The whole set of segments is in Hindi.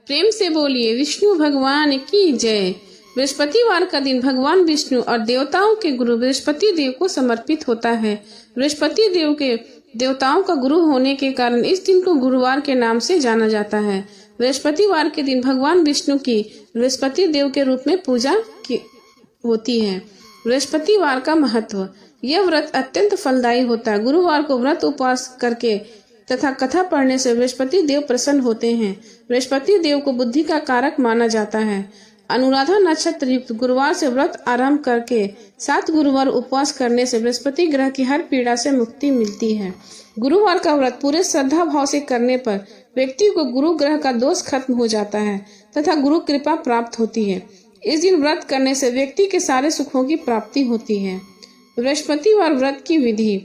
प्रेम से बोलिए विष्णु भगवान की जय। बृहस्पतिवार का दिन भगवान विष्णु और देवताओं के गुरु बृहस्पति देव को समर्पित होता है। बृहस्पति देव के देवताओं का गुरु होने के कारण इस दिन को गुरुवार के नाम से जाना जाता है। बृहस्पतिवार के दिन भगवान विष्णु की बृहस्पति देव के रूप में पूजा होती है। बृहस्पतिवार का महत्व, यह व्रत अत्यंत फलदायी होता है। गुरुवार को व्रत उपवास करके तथा कथा पढ़ने से बृहस्पति देव प्रसन्न होते हैं। बृहस्पति देव को बुद्धि का कारक माना जाता है। अनुराधा नक्षत्र युक्त गुरुवार से व्रत आरंभ करके 7 गुरुवार उपवास करने से बृहस्पति ग्रह की हर पीड़ा से मुक्ति मिलती है। गुरुवार का व्रत पूरे श्रद्धा भाव से करने पर व्यक्ति को गुरु ग्रह का दोष खत्म हो जाता है तथा गुरु कृपा प्राप्त होती है। इस दिन व्रत करने से व्यक्ति के सारे सुखों की प्राप्ति होती है। बृहस्पतिवार व्रत की विधि,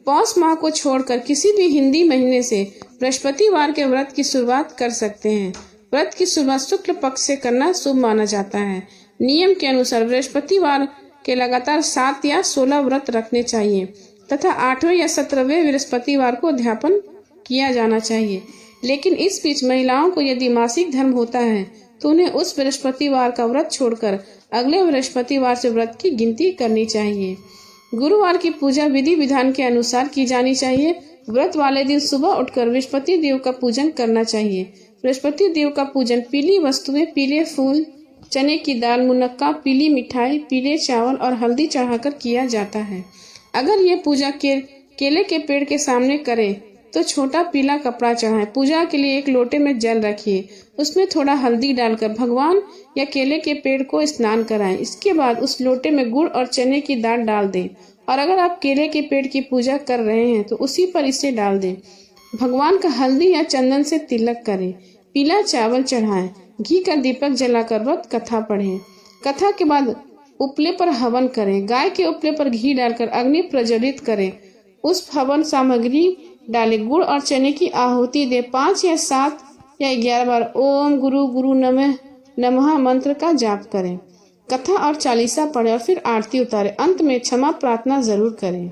पौष माह को छोड़कर किसी भी हिंदी महीने से बृहस्पतिवार के व्रत की शुरुआत कर सकते हैं। व्रत की शुरुआत शुक्ल पक्ष से करना शुभ माना जाता है। नियम के अनुसार बृहस्पतिवार के लगातार 7 या 16 व्रत रखने चाहिए तथा 8वें या 17वें बृहस्पतिवार को अध्यापन किया जाना चाहिए। लेकिन इस बीच महिलाओं को यदि मासिक धर्म होता है तो उन्हें उस बृहस्पतिवार का व्रत छोड़कर अगले बृहस्पतिवार से व्रत की गिनती करनी चाहिए। गुरुवार की पूजा विधि विधान के अनुसार की जानी चाहिए। व्रत वाले दिन सुबह उठकर बृहस्पति देव का पूजन करना चाहिए। बृहस्पति देव का पूजन पीली वस्तुएं, पीले फूल, चने की दाल, मुनक्का, पीली मिठाई, पीले चावल और हल्दी चढ़ाकर किया जाता है। अगर ये पूजा केले के पेड़ के सामने करें तो छोटा पीला कपड़ा चढ़ाएं। पूजा के लिए एक लोटे में जल रखिए, उसमें थोड़ा हल्दी डालकर भगवान या केले के पेड़ को स्नान कराएं। इसके बाद उस लोटे में गुड़ और चने की दाल डाल दें और अगर आप केले के पेड़ की पूजा कर रहे हैं तो उसी पर इसे डाल दें। भगवान का हल्दी या चंदन से तिलक करें, पीला चावल चढ़ाएं, घी का दीपक जलाकर व्रत कथा पढ़ें। कथा के बाद उपले पर हवन करें। गाय के उपले पर घी डालकर अग्नि प्रज्वलित करें, उस हवन सामग्री डालें, गुड़ और चने की आहुति दे। 5 या 7 या 11 बार ओम गुरु गुरु नमः मंत्र का जाप करें। कथा और चालीसा पढ़ें और फिर आरती उतारें। अंत में क्षमा प्रार्थना जरूर करें।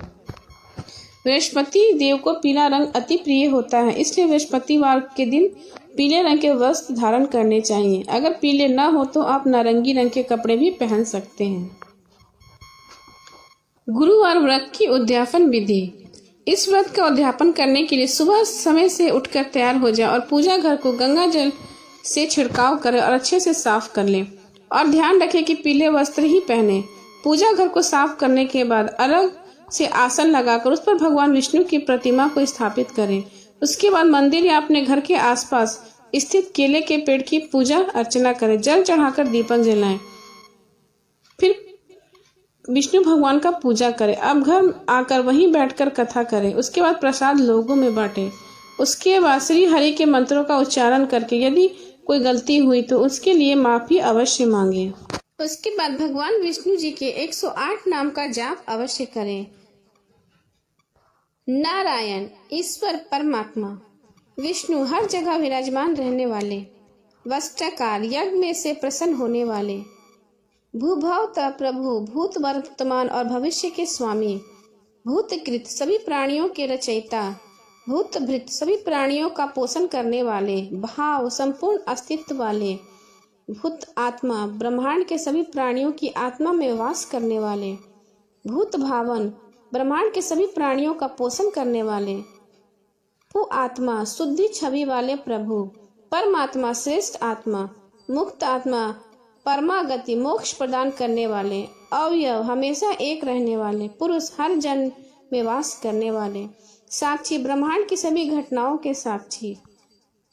बृहस्पति देव को पीला रंग अति प्रिय होता है, इसलिए बृहस्पतिवार के दिन पीले रंग के वस्त्र धारण करने चाहिए। अगर पीले न हो तो आप नारंगी रंग के कपड़े भी पहन सकते हैं। गुरुवार व्रत की उद्यापन विधि, इस व्रत का उद्यापन करने के लिए सुबह समय से उठकर तैयार हो जाए और पूजा घर को गंगा जल से छिड़काव करें और अच्छे से साफ कर लें और ध्यान रखें कि पीले वस्त्र ही पहने। पूजा घर को साफ करने के बाद अलग से आसन लगाकर उस पर भगवान विष्णु की प्रतिमा को स्थापित करें। उसके बाद मंदिर या अपने घर के आसपास स्थित केले के पेड़ की पूजा अर्चना करें। जल चढ़ाकर दीपक जलाएं, फिर विष्णु भगवान का पूजा करें। अब घर आकर वहीं बैठकर कथा करें। उसके बाद प्रसाद लोगों में बांटें। उसके बाद श्री हरि के मंत्रों का उच्चारण करके यदि कोई गलती हुई तो उसके लिए माफी अवश्य मांगे। उसके बाद भगवान विष्णु जी के 108 नाम का जाप अवश्य करें। नारायण, ईश्वर, परमात्मा, विष्णु, हर जगह विराजमान रहने वाले, वस्त्राकार, यज्ञ में से प्रसन्न होने वाले, भूभवतः प्रभु, भूत वर्तमान और भविष्य के स्वामी, भूतकृत, सभी प्राणियों के रचयिता, भूतभृत, सभी प्राणियों का पोषण करने वाले, भाव, संपूर्ण अस्तित्व वाले, भूत आत्मा, ब्रह्मांड के सभी प्राणियों की आत्मा में वास करने वाले, भूत भावन, ब्रह्मांड के सभी प्राणियों का पोषण करने वाले, भू आत्मा, शुद्धि छवि वाले प्रभु, परमात्मा, श्रेष्ठ आत्मा, मुक्त आत्मा, परमागति, मोक्ष प्रदान करने वाले, अवयव, हमेशा एक रहने वाले, पुरुष, हर जन्म में वास करने वाले, साक्षी, ब्रह्मांड की सभी घटनाओं के साक्षी,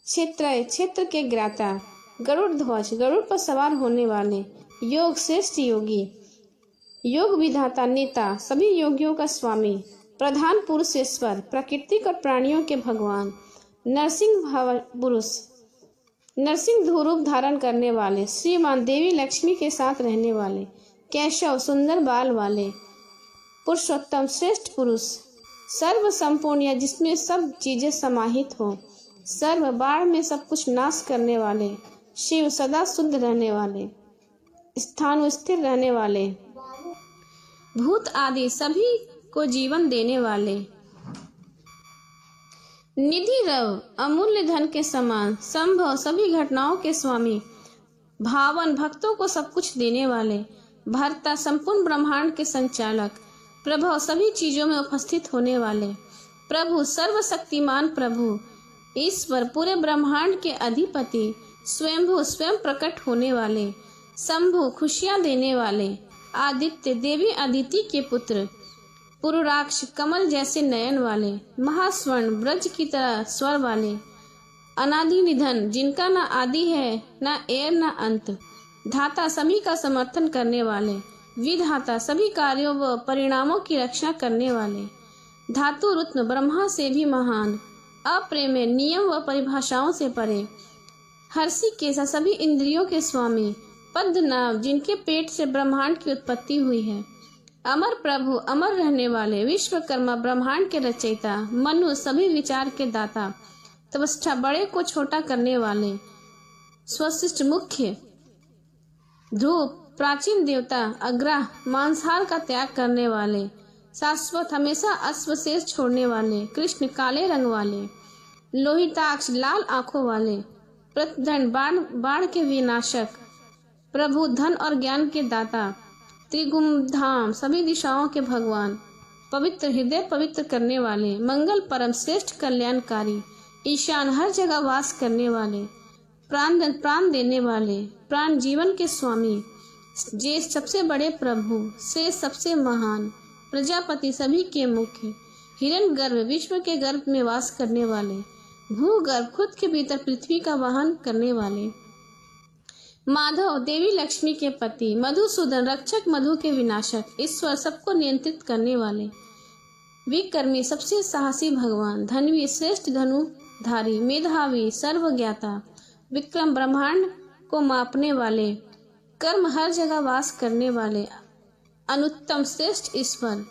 क्षेत्र, क्षेत्र के ज्ञाता, गरुड़ ध्वज, गरुड़ पर सवार होने वाले, योग, श्रेष्ठ योगी, योग विधाता, नेता, सभी योगियों का स्वामी, प्रधान पुरुषेश्वर, प्राकृतिक और प्राणियों के भगवान, नरसिंह पुरुष, नरसिंह रूप धारण करने वाले, श्रीमान, देवी लक्ष्मी के साथ रहने वाले, केशव, सुंदर बाल वाले, पुरुषोत्तम, श्रेष्ठ पुरुष, सर्व संपूर्ण या जिसमें सब चीजें समाहित हो, सर्व, बाढ़ में सब कुछ नाश करने वाले, शिव, सदा शुद्ध रहने वाले, स्थान स्थिर रहने वाले, भूत आदि सभी को जीवन देने वाले, निधि रव अमूल्य धन के समान, संभव सभी घटनाओं के स्वामी, भावन भक्तों को सब कुछ देने वाले, भरता संपूर्ण ब्रह्मांड के संचालक, प्रभु सभी चीजों में उपस्थित होने वाले, प्रभु सर्वशक्तिमान प्रभु, ईश्वर पूरे ब्रह्मांड के अधिपति, स्वयंभू स्वयं प्रकट होने वाले, शंभु खुशियां देने वाले, आदित्य देवी अदिति के पुत्र, पुरुराक्ष कमल जैसे नयन वाले, महास्वर्ण ब्रज की तरह स्वर वाले, अनादि निधन जिनका न आदि है न एर न अंत, धाता सभी का समर्थन करने वाले, विधाता सभी कार्यों व परिणामों की रक्षा करने वाले, धातु रत्न ब्रह्मा से भी महान, अप्रेम नियम व परिभाषाओं से परे, हर्षि के सभी इंद्रियों के स्वामी, पद्मनाभ जिनके पेट से ब्रह्मांड की उत्पत्ति हुई है, अमर प्रभु अमर रहने वाले, विश्वकर्मा ब्रह्मांड के रचयिता, मनु सभी विचार के दाता, तपस्या बड़े को छोटा करने वाले, स्वशिष्ट मुख्य, धूप प्राचीन देवता, अग्रह मांसाहार का त्याग करने वाले, शाश्वत हमेशा अश्वशेष छोड़ने वाले, कृष्ण काले रंग वाले, लोहिताक्ष लाल आंखों वाले, प्रतिदंड बाण के विनाशक, प्रभु धन और ज्ञान के दाता, त्रिगुण धाम सभी दिशाओं के भगवान, पवित्र हृदय पवित्र करने वाले, मंगल परम श्रेष्ठ कल्याणकारी, ईशान हर जगह वास करने वाले, प्राण देने वाले, प्राण जीवन के स्वामी, जे सबसे बड़े प्रभु से सबसे महान, प्रजापति सभी के मुख्य, हिरण गर्भ विश्व के गर्भ में वास करने वाले, भूगर्भ खुद के भीतर पृथ्वी का वहन करने वाले, माधव देवी लक्ष्मी के पति, मधुसूदन रक्षक मधु के विनाशक, ईश्वर सबको नियंत्रित करने वाले, विकर्मी सबसे साहसी भगवान, धनवी श्रेष्ठ धनुधारी, मेधावी सर्वज्ञाता, विक्रम ब्रह्मांड को मापने वाले, कर्म हर जगह वास करने वाले, अनुत्तम श्रेष्ठ ईश्वर,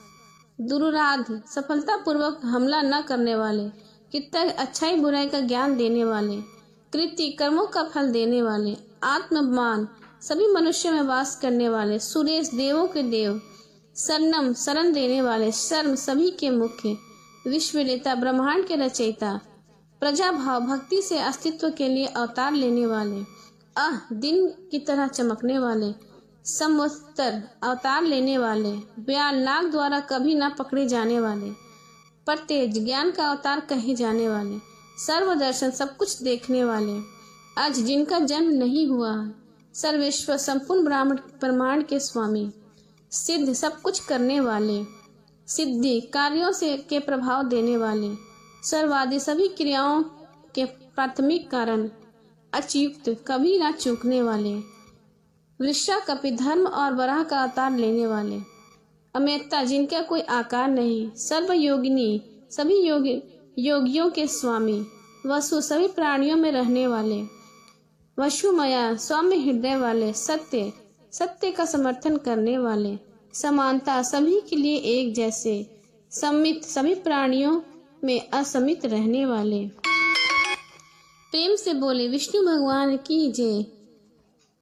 दुरुराध सफलता पूर्वक हमला न करने वाले, कितना अच्छाई बुराई का ज्ञान देने वाले, कृति कर्मों का फल देने वाले, आत्ममान सभी मनुष्यों में वास करने वाले, सुरेश देवों के देव, शरणम शरण देने वाले, शर्म सभी के मुख्य, विश्वलेता ब्रह्मांड के रचयिता, प्रजा भाव भक्ति से अस्तित्व के लिए अवतार लेने वाले, दिन की तरह चमकने वाले, संवत्सर अवतार लेने वाले, ब्याल नाग द्वारा कभी न पकड़े जाने वाले, परतेज ज्ञान का अवतार कहे जाने वाले, सर्वदर्शन सब कुछ देखने वाले, आज जिनका जन्म नहीं हुआ, सर्वेश्वर संपूर्ण ब्रह्मांड के स्वामी, सिद्ध सब कुछ करने वाले, सिद्धि कार्यों से के प्रभाव देने वाले, सर्वादि सभी क्रियाओं के प्राथमिक कारण, अच्युत कभी ना चूकने वाले, वृषा कपि धर्म और वराह का अवतार लेने वाले, अमेत्ता जिनका कोई आकार नहीं, सर्वयोगिनी सभी योगियों के स्वामी, वसु सभी प्राणियों में रहने वाले, वसुमया सौम्य हृदय वाले, सत्य का समर्थन करने वाले, समानता सभी के लिए एक जैसे, सम्मित सभी प्राणियों में असमित रहने वाले। प्रेम से बोले विष्णु भगवान की जय।